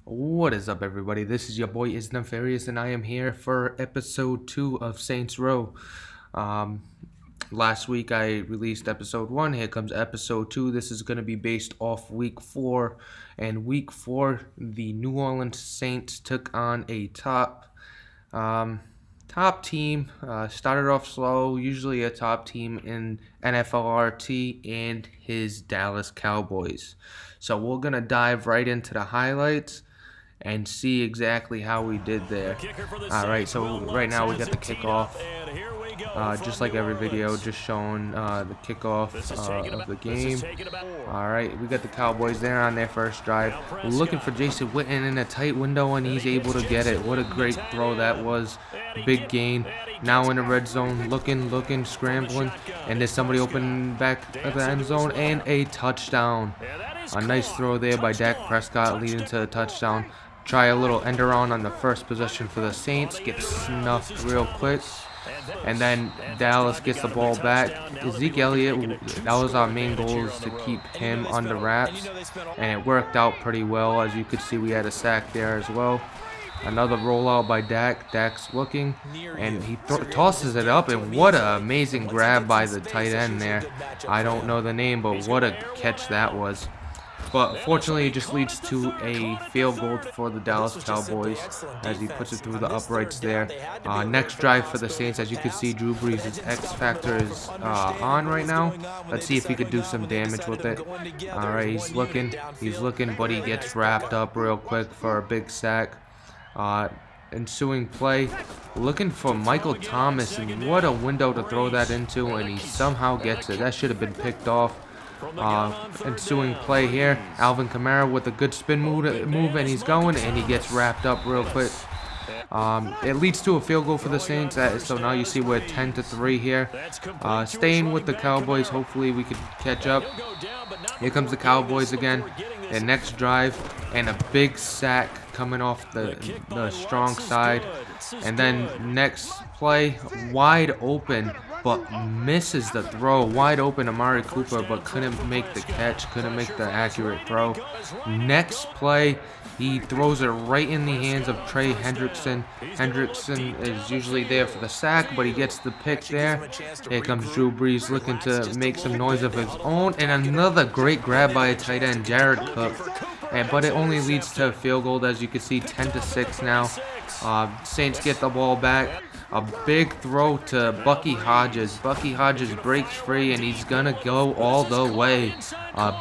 What is up, everybody? This is your boy Is Nefarious, and I am here for episode 2 of Saints Row. Um, Last week I released episode 1. Here comes episode 2. This is going to be based off week 4. And week 4, the New Orleans Saints took on a top team. Started off slow, usually a top team in NFLRT and his Dallas Cowboys. So we're going to dive right into the highlights and see exactly how we did there. Alright, so right now we got the kickoff. Just like every video, just showing the kickoff of the game. Alright, we got the Cowboys there on their first drive. Looking for Jason Witten in a tight window, and he's able to get it. What a great throw that was. Big gain. Now in the red zone, looking, scrambling. And there's somebody open back at the end zone, and a touchdown. A nice throw there by Dak Prescott, leading to a touchdown. Try a little end around on the first possession for the Saints. Get snuffed real quick. And then Dallas gets the ball back. Zeke Elliott, that was our main goal, is to keep him under wraps. And it worked out pretty well. As you could see, we had a sack there as well. Another rollout by Dak. Dak's looking, and he tosses it up, and what an amazing grab by the tight end there. I don't know the name, but what a catch that was. But fortunately, it just leads to a field goal for the Dallas Cowboys as he puts it through the uprights there. Next drive for the Saints, as you can see, Drew Brees' X Factor is on right now. Let's see if he could do some damage with it. All right, he's looking, but he gets wrapped up real quick for a big sack. Ensuing play, looking for Michael Thomas, and what a window to throw that into, and he somehow gets it. That should have been picked off. Ensuing play here, Alvin Kamara with a good spin move, and he's going, and he gets wrapped up real quick. It leads to a field goal for the Saints, so now you see we're 10-3 here. Staying with the Cowboys, hopefully we could catch up. Here comes the Cowboys again. Their next drive, and a big sack coming off the strong side. And then next play, wide open, but misses the throw. Wide open Amari Cooper, but couldn't make the catch, couldn't make the accurate throw. Next play, he throws it right in the hands of Trey Hendrickson. Hendrickson is usually there for the sack, but he gets the pick there. Here comes Drew Brees looking to make some noise of his own. And another great grab by a tight end, Jared Cook. But it only leads to a field goal, as you can see, 10-6 now. Saints get the ball back. A big throw to Bucky Hodges. Bucky Hodges breaks free, and he's going to go all the way.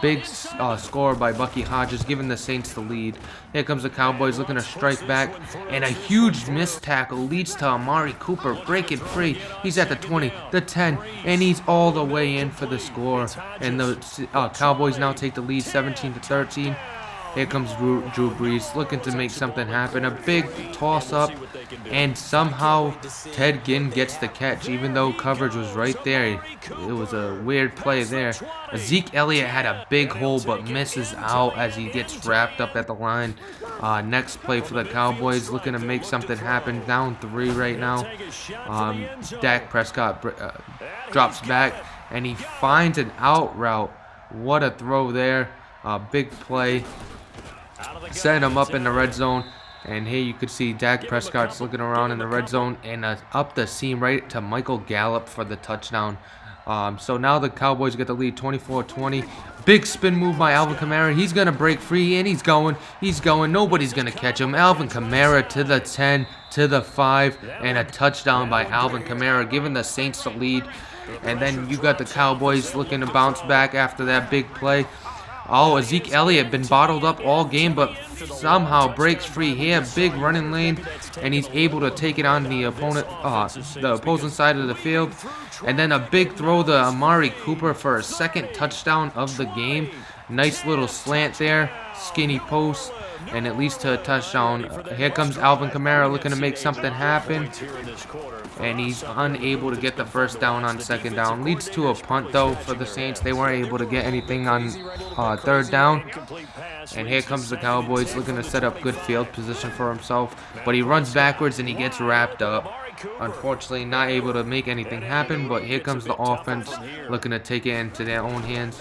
Big score by Bucky Hodges, giving the Saints the lead. Here comes the Cowboys looking to strike back, and a huge missed tackle leads to Amari Cooper breaking free. He's at the 20, the 10, and he's all the way in for the score. And the Cowboys now take the lead 17-13. Here comes Drew Brees looking to make something happen. A big toss-up, and somehow Ted Ginn gets the catch, even though coverage was right there. It was a weird play there. Zeke Elliott had a big hole, but misses out as he gets wrapped up at the line. Next play for the Cowboys, looking to make something happen. Down 3 right now. Dak Prescott drops back, and he finds an out route. What a throw there. Big play. Setting him up in the red zone, and here you could see Dak Prescott's looking around in the red zone, and up the seam right to Michael Gallup for the touchdown. So now the Cowboys get the lead 24-20. Big spin move by Alvin Kamara. He's going to break free, and he's going. Nobody's going to catch him. Alvin Kamara to the 10, to the 5, and a touchdown by Alvin Kamara, giving the Saints the lead. And then you got the Cowboys looking to bounce back after that big play. Oh, Zeke Elliott been bottled up all game, but somehow breaks free here. Big running lane, and he's able to take it on the opposing side of the field. And then a big throw to Amari Cooper for a second touchdown of the game. Nice little slant there, skinny post, and it leads to a touchdown. Here comes Alvin Kamara looking to make something happen, and he's unable to get the first down on second down. Leads to a punt, though, for the Saints. They weren't able to get anything on third down. And here comes the Cowboys looking to set up good field position for himself, but he runs backwards and he gets wrapped up. Unfortunately, not able to make anything happen, but here comes the offense looking to take it into their own hands.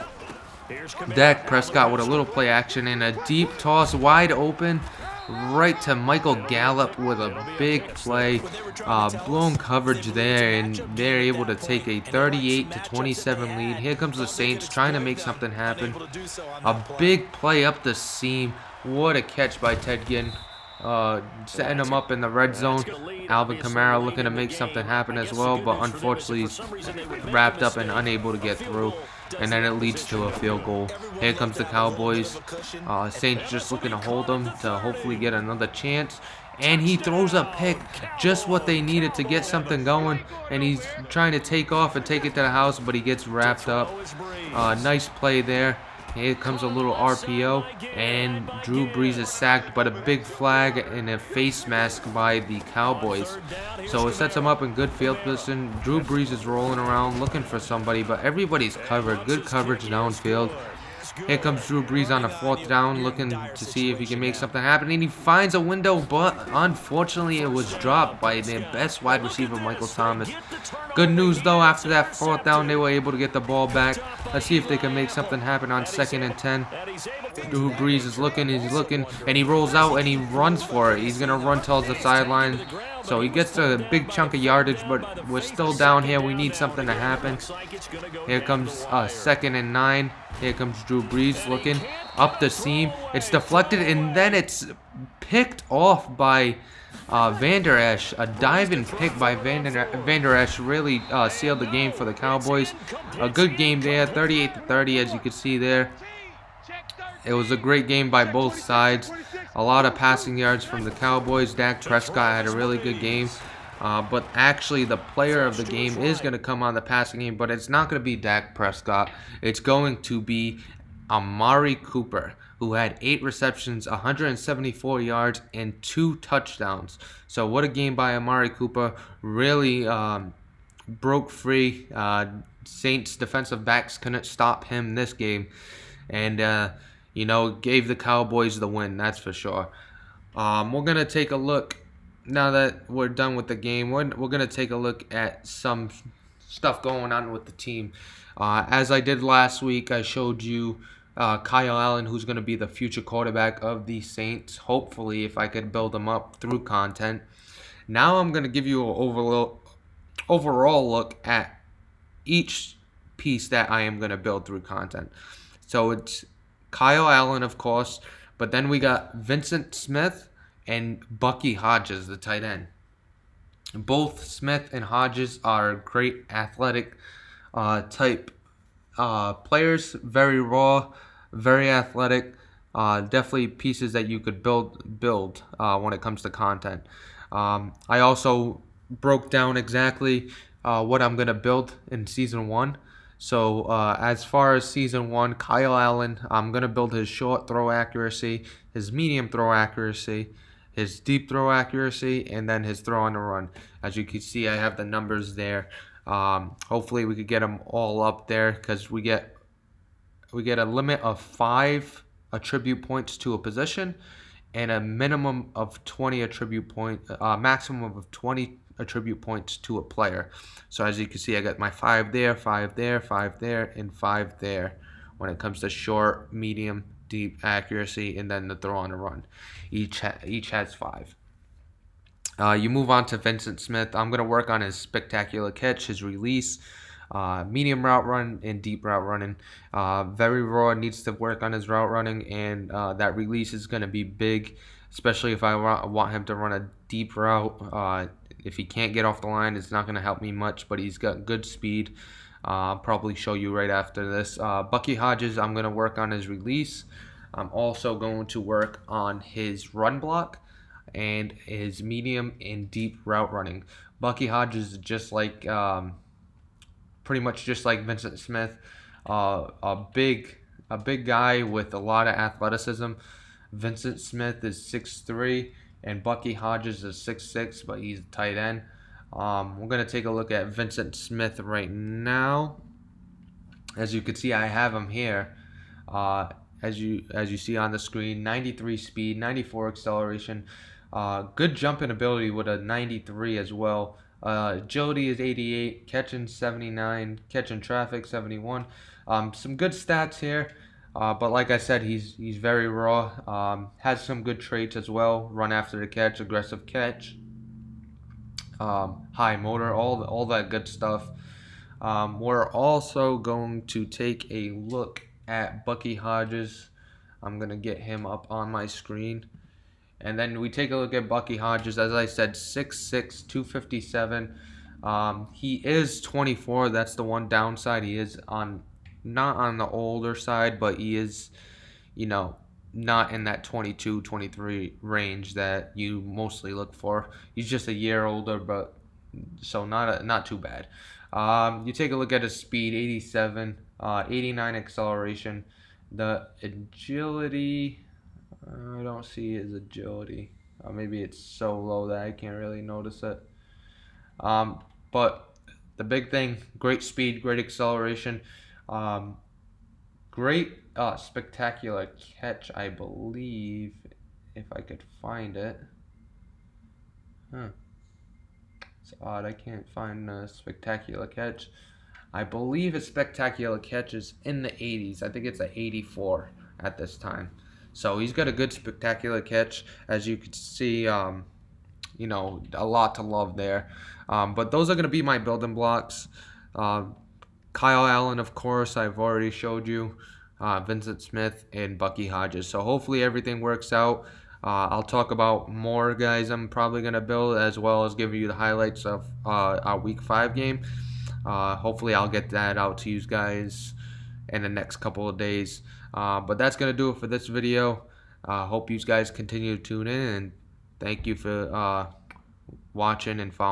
Dak Prescott with a little play action and a deep toss wide open. right to Michael Gallup with a big play, blown coverage there, and they're able to take a 38-27 lead. Here comes the Saints trying to make something happen. A big play up the seam. What a catch by Ted Ginn. Setting him up in the red zone. Alvin Kamara looking to make something happen as well, but unfortunately he's wrapped up and unable to get through. And then it leads to a field goal. Here comes the Cowboys. Saints just looking to hold them to hopefully get another chance. And he throws a pick, just what they needed to get something going. And he's trying to take off and take it to the house, but he gets wrapped up. Nice play there. Here comes a little RPO, and Drew Brees is sacked, but a big flag and a face mask by the Cowboys. So it sets him up in good field position. Drew Brees is rolling around looking for somebody, but everybody's covered. Good coverage downfield. Here comes Drew Brees on a 4th down, looking to see if he can make something happen, and he finds a window, but unfortunately it was dropped by their best wide receiver, Michael Thomas. Good news, though, after that 4th down, they were able to get the ball back. Let's see if they can make something happen on 2nd and 10. Drew Brees is looking, and he rolls out, and he runs for it. He's going to run towards the sideline. So he gets a big chunk of yardage, but we're still down here. We need something to happen. Here comes 2nd and 9. Here comes Drew Brees looking up the seam. It's deflected, and then it's picked off by Vander Esch. A diving pick by Vander Esch really sealed the game for the Cowboys. A good game there, 38-30, as you can see there. It was a great game by both sides. A lot of passing yards from the Cowboys. Dak Prescott had a really good game. But actually, the player of the game is going to come on the passing game, but it's not going to be Dak Prescott. It's going to be Amari Cooper, who had 8 receptions, 174 yards, and 2 touchdowns. So what a game by Amari Cooper. Really broke free. Saints defensive backs couldn't stop him this game. And, gave the Cowboys the win, that's for sure. We're going to take a look. Now that we're done with the game, we're going to take a look at some stuff going on with the team. As I did last week, I showed you Kyle Allen, who's going to be the future quarterback of the Saints, hopefully, if I could build him up through content. Now I'm going to give you an overall look at each piece that I am going to build through content. So it's Kyle Allen, of course, but then we got Vincent Smith and Bucky Hodges, the tight end. Both Smith and Hodges are great athletic type players, very raw, very athletic, definitely pieces that you could build when it comes to content. I also broke down exactly what I'm going to build in Season 1. So as far as Season 1, Kyle Allen, I'm going to build his short throw accuracy, his medium throw accuracy, his deep throw accuracy, and then his throw on the run. As you can see, I have the numbers there. Hopefully we could get them all up there, because we get a limit of 5 attribute points to a position and a minimum of 20 maximum of 20 attribute points to a player. So as you can see, I got my 5 there, 5 there, 5 there, and 5 there when it comes to short, medium, deep accuracy, and then the throw on the run. Each has 5. You move on to Vincent Smith. I'm going to work on his spectacular catch, his release, medium route run, and deep route running. Very raw, needs to work on his route running, and that release is going to be big, especially if I want him to run a deep route. If he can't get off the line, it's not going to help me much, but he's got good speed. I'll probably show you right after this. Bucky Hodges, I'm going to work on his release. I'm also going to work on his run block and his medium and deep route running. Bucky Hodges is just like, pretty much just like Vincent Smith, a big guy with a lot of athleticism. Vincent Smith is 6'3", and Bucky Hodges is 6'6", but he's a tight end. We're going to take a look at Vincent Smith right now. As you can see, I have him here. As you see on the screen, 93 speed, 94 acceleration, good jumping ability with a 93 as well. Agility is 88, catching 79, catching traffic 71. Some good stats here. But like I said, he's very raw. Has some good traits as well: run after the catch, aggressive catch, high motor, all that good stuff. We're also going to take a look at Bucky Hodges. I'm gonna get him up on my screen. And then we take a look at Bucky Hodges. As I said, 6'6", 257. He is 24. That's the one downside. He is not on the older side, but he is, you know, not in that 22, 23 range that you mostly look for. He's just a year older, but so not too bad. You take a look at his speed, 87, 89 acceleration. The agility, I don't see his agility. Maybe it's so low that I can't really notice it. But the big thing, great speed, great acceleration, um, great spectacular catch, I believe, if I could find it. Huh. It's odd, I can't find a spectacular catch. I believe his spectacular catch is in the 80s. I think it's a 84 at this time. So he's got a good spectacular catch, as you can see. A lot to love there. But those are going to be my building blocks. Uh, Kyle Allen, of course, I've already showed you. Vincent Smith and Bucky Hodges. So hopefully everything works out. I'll talk about more guys I'm probably going to build, as well as give you the highlights of our Week 5 game. Hopefully I'll get that out to you guys in the next couple of days. But that's going to do it for this video. Hope you guys continue to tune in, and thank you for watching and following.